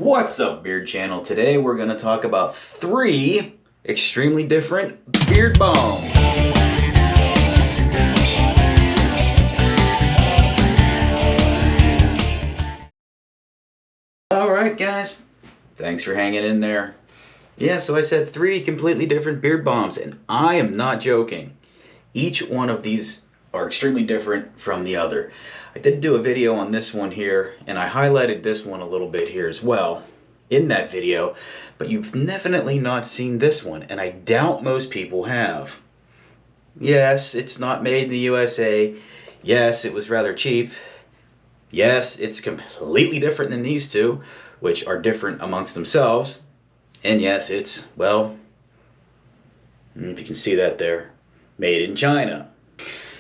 What's up, Beard Channel? Today we're going to talk about 3 extremely different beard balms. Alright guys, thanks for hanging in there. Yeah, so I said 3 completely different beard balms, and I am not joking. Each one of these are extremely different from the other. I did do a video on this one here, and I highlighted this one a little bit here as well in that video, but you've definitely not seen this one, and I doubt most people have. Yes, it's not made in the USA. Yes, it was rather cheap. Yes, it's completely different than these two, which are different amongst themselves. And yes, it's, well, if you can see that there, made in China.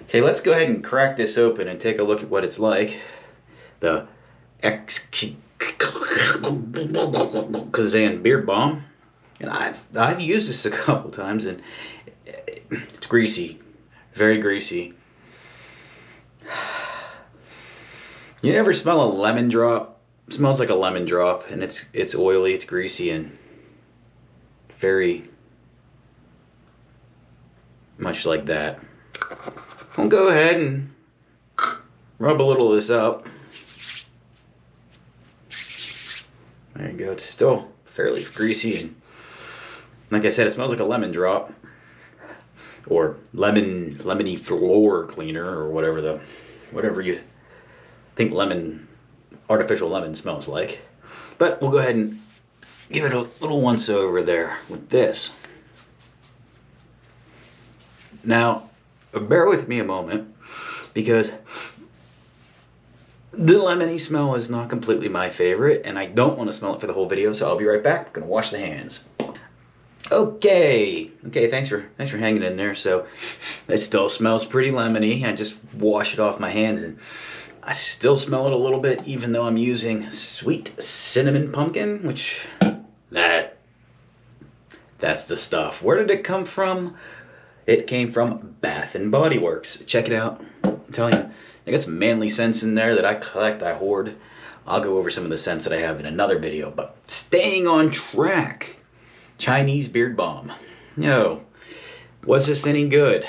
Okay, let's go ahead and crack this open and take a look at what it's like. The Kazan beard balm, and I've used this a couple times, and it's greasy, very greasy. You ever smell a lemon drop? It smells like a lemon drop, and it's oily, it's greasy, and very much like that. I'll go ahead and rub a little of this up. There you go. It's still fairly greasy, and like I said, it smells like a lemon drop, or lemony floor cleaner, or whatever you think artificial lemon smells like. But we'll go ahead and give it a little once over there with this. Now, bear with me a moment, because the lemony smell is not completely my favorite, and I don't want to smell it for the whole video, so I'll be right back. I'm gonna wash the hands. Okay, thanks for hanging in there. So it still smells pretty lemony. I just washed it off my hands, and I still smell it a little bit, even though I'm using sweet cinnamon pumpkin, which that's the stuff. Where did it come from? It came from Bath and Body Works. Check it out. I'm telling you, I got some manly scents in there that I collect, I hoard. I'll go over some of the scents that I have in another video, but staying on track. Chinese beard balm. Yo, was this any good?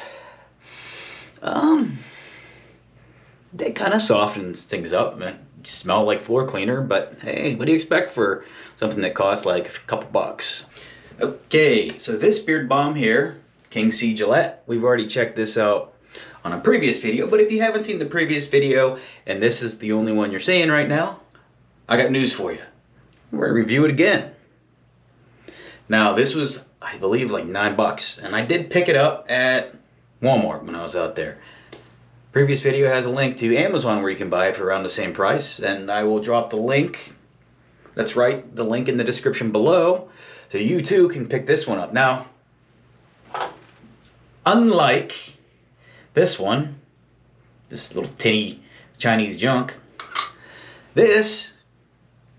They kind of softens things up. Smell like floor cleaner, but hey, what do you expect for something that costs like a couple bucks? Okay, so this beard balm here, King C Gillette, we've already checked this out on a previous video, but if you haven't seen the previous video and this is the only one you're seeing right now, I got news for you. We're gonna review it again. Now this was, I believe, like $9, and I did pick it up at Walmart when I was out there. Previous video has a link to Amazon where you can buy it for around the same price, and I will drop the link, that's right, the link in the description below, so you too can pick this one up. Now, unlike this one, this little tinny Chinese junk, this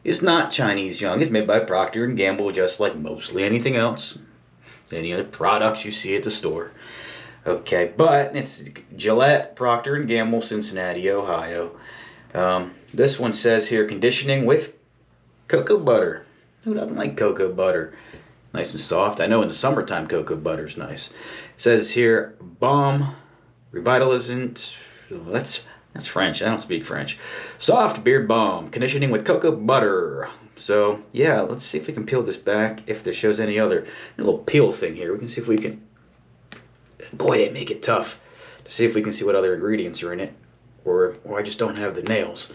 is not Chinese junk. It's made by Procter & Gamble, just like mostly anything else, any other products you see at the store. Okay, but it's Gillette, Procter & Gamble, Cincinnati, Ohio. This one says here, conditioning with cocoa butter. Who doesn't like cocoa butter? Nice and soft. I know in the summertime cocoa butter is nice. It says here, balm, revitalizant. That's French. I don't speak French. Soft beard balm, conditioning with cocoa butter. So yeah, let's see if we can peel this back. If this shows any other little peel thing here, we can see if we can. Boy, they make it tough to see if we can see what other ingredients are in it, or I just don't have the nails.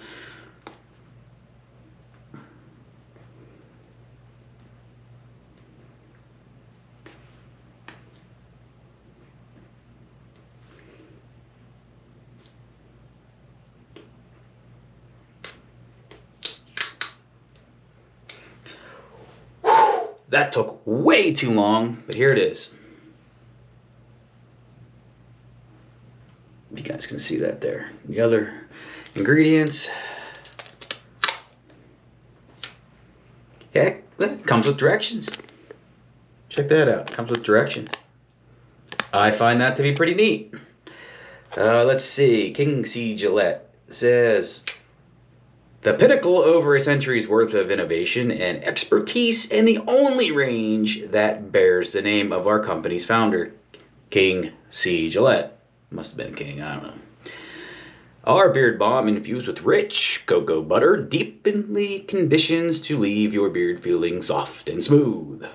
That took way too long, but here it is. You guys can see that there. The other ingredients. Yeah, that comes with directions. Check that out. Comes with directions. I find that to be pretty neat. Let's see. King C Gillette says The pinnacle over a century's worth of innovation and expertise, and the only range that bears the name of our company's founder, King C. Gillette. Must have been king, I don't know. Our beard balm, infused with rich cocoa butter, deeply conditions to leave your beard feeling soft and smooth.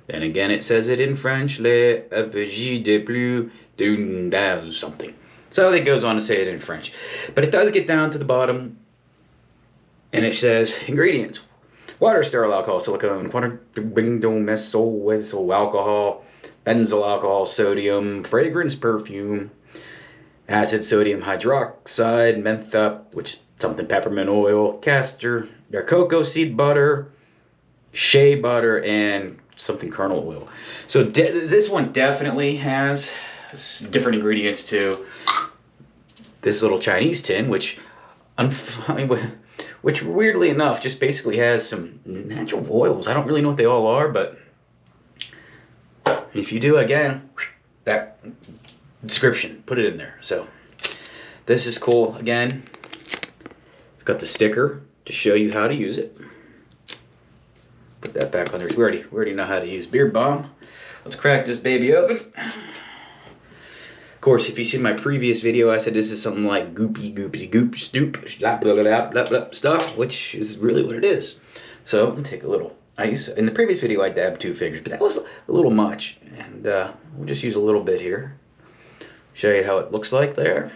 Then again, it says it in French, le apogée de plus d'un something. So it goes on to say it in French. But it does get down to the bottom, and it says ingredients: water, sterile alcohol, silicone, methyl alcohol, benzyl alcohol, sodium, fragrance, perfume, acid, sodium hydroxide, mentha, which is something, peppermint oil, castor, cocoa seed butter, shea butter, and something kernel oil. So this one definitely has different ingredients to this little Chinese tin, which weirdly enough just basically has some natural oils. I don't really know what they all are, but if you do, again, that description, put it in there. So this is cool. Again, it's got the sticker to show you how to use it. Put that back on there. We already know how to use beard balm. Let's crack this baby open. Of course, if you see my previous video, I said this is something like goop, stoop, blah, blah, blah, blah, blah, stuff, which is really what it is. So I'm gonna take a little. In the previous video, I dabbed 2 fingers, but that was a little much, and we'll just use a little bit here. Show you how it looks like there.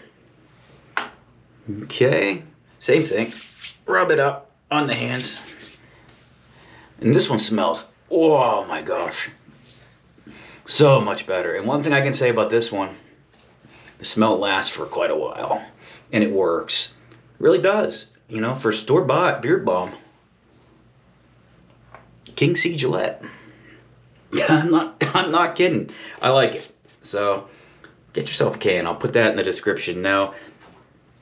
Okay, same thing. Rub it up on the hands. And this one smells, oh my gosh, so much better. And one thing I can say about this one, the smell lasts for quite a while, and it works. It really does. You know, for store-bought beard balm, King C. Gillette. I'm not kidding. I like it. So get yourself a can. I'll put that in the description. Now,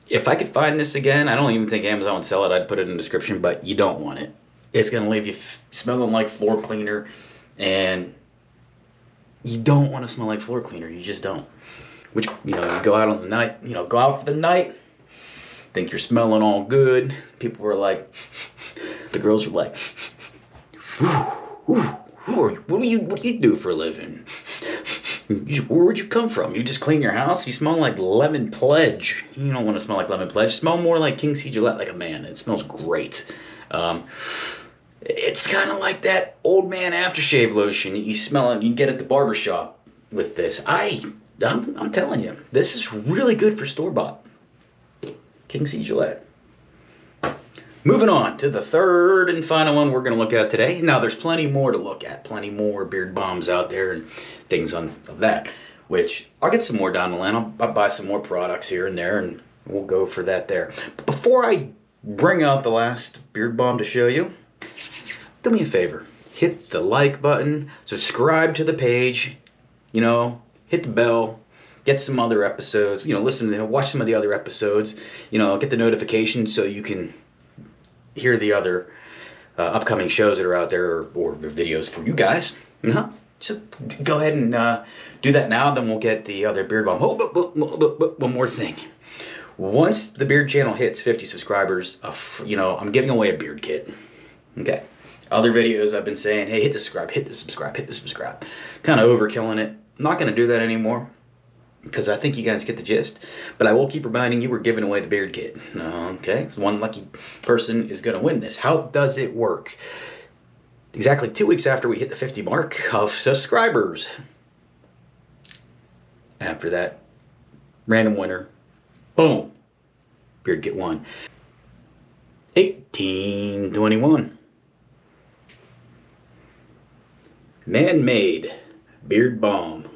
if I could find this again, I don't even think Amazon would sell it. I'd put it in the description, but you don't want it. It's going to leave you smelling like floor cleaner, and you don't want to smell like floor cleaner. You just don't. Which, you know, you go out on the night, you know, go out for the night, think you're smelling all good. People were like, the girls were like, what do you do for a living? Where'd you come from? You just clean your house? You smell like lemon pledge. You don't want to smell like lemon pledge. Smell more like King C. Gillette, like a man. It smells great. It's kind of like that old man aftershave lotion you smell it, you can get at the barber shop with this. I'm telling you, this is really good for store-bought. King C. Gillette. Moving on to the third and final one we're going to look at today. Now, there's plenty more to look at, plenty more beard balms out there and things of that, which I'll get some more down the line. I'll buy some more products here and there, and we'll go for that there. But before I bring out the last beard balm to show you, do me a favor. Hit the like button, subscribe to the page, you know, hit the bell, get some other episodes, you know, watch some of the other episodes, you know, get the notifications so you can hear the other upcoming shows that are out there, or videos for you guys. So go ahead and do that now, then we'll get the other beard balm. Oh, but one more thing. Once the beard channel hits 50 subscribers, you know, I'm giving away a beard kit. Okay. Other videos I've been saying, hey, hit the subscribe, hit the subscribe, hit the subscribe. Kind of overkilling it. I'm not going to do that anymore, because I think you guys get the gist. But I will keep reminding you we're giving away the beard kit. Okay, one lucky person is going to win this. How does it work? Exactly 2 weeks after we hit the 50 mark of subscribers. After that, random winner. Boom. Beard kit won. 1821. Man-made beard balm.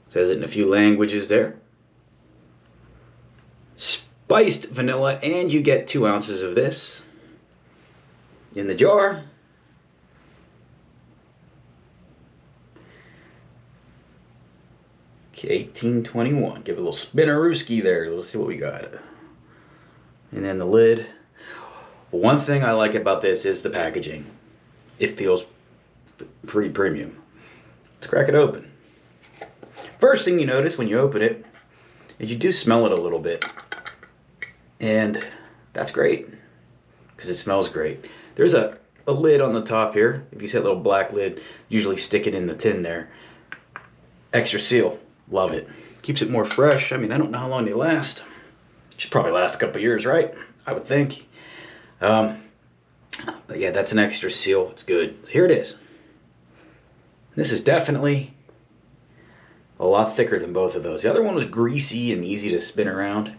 Says it in a few languages there. Spiced vanilla, and you get 2 ounces of this in the jar. Okay, 1821. Give it a little spinnerooski there. Let's see what we got. And then the lid. One thing I like about this is the packaging. It feels pretty premium. Let's crack it open. First thing you notice when you open it is you do smell it a little bit. And that's great because it smells great. There's a lid on the top here. If you see that little black lid, usually stick it in the tin there. Extra seal, love it. Keeps it more fresh. I mean, I don't know how long they last. Should probably last a couple years, right? I would think. But yeah, that's an extra seal. It's good. Here it is. This is definitely a lot thicker than both of those. The other one was greasy and easy to spin around.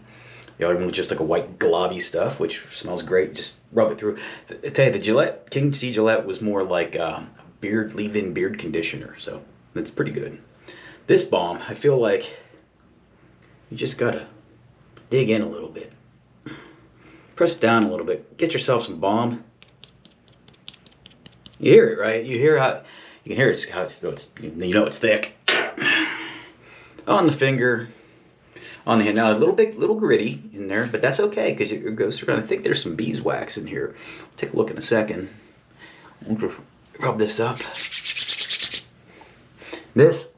The other one was just like a white globby stuff, which smells great. Just rub it through. I tell you, the Gillette, King C Gillette was more like a leave-in beard conditioner, so that's pretty good. This balm, I feel like you just gotta dig in a little bit. Press down a little bit. Get yourself some balm. You hear it, right? You hear how you can hear it. How it's you know it's thick. On the finger. On the hand, now a little gritty in there, but that's okay because it goes through. I think there's some beeswax in here. Take a look in a second. Rub this up. This,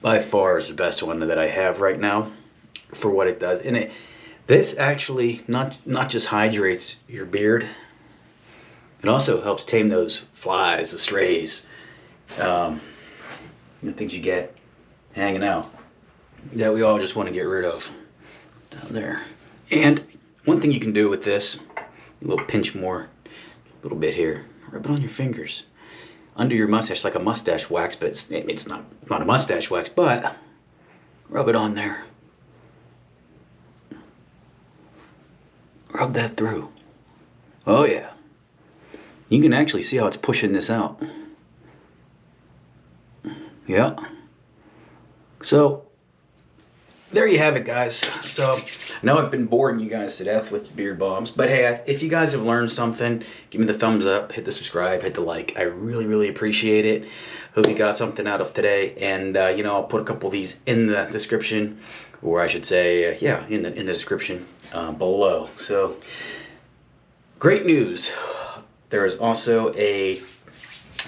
by far, is the best one that I have right now for what it does. And this actually not just hydrates your beard. It also helps tame those flies, the strays, the things you get hanging out that we all just want to get rid of down there. And one thing you can do with this, a little pinch more, a little bit here, rub it on your fingers under your mustache, like a mustache wax, but it's not a mustache wax, but rub it on there. Rub that through. Oh yeah. You can actually see how it's pushing this out. Yeah. So there you have it, guys. So I know I've been boring you guys to death with beard balms, but hey, if you guys have learned something, give me the thumbs up, hit the subscribe, hit the like. I really, really appreciate it. Hope you got something out of today. And you know, I'll put a couple of these in the description, or I should say, yeah, in the description below. So great news. There is also a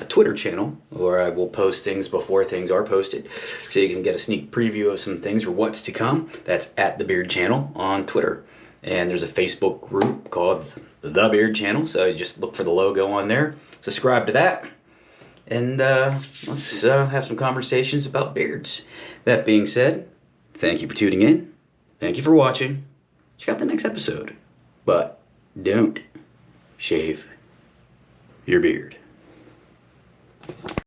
Twitter channel where I will post things before things are posted, so you can get a sneak preview of some things or what's to come. That's at the Beard Channel on Twitter. And there's a Facebook group called The Beard Channel, so just look for the logo on there. Subscribe to that, and let's have some conversations about beards. That being said, thank you for tuning in. Thank you for watching. Check out the next episode. But don't shave your beard.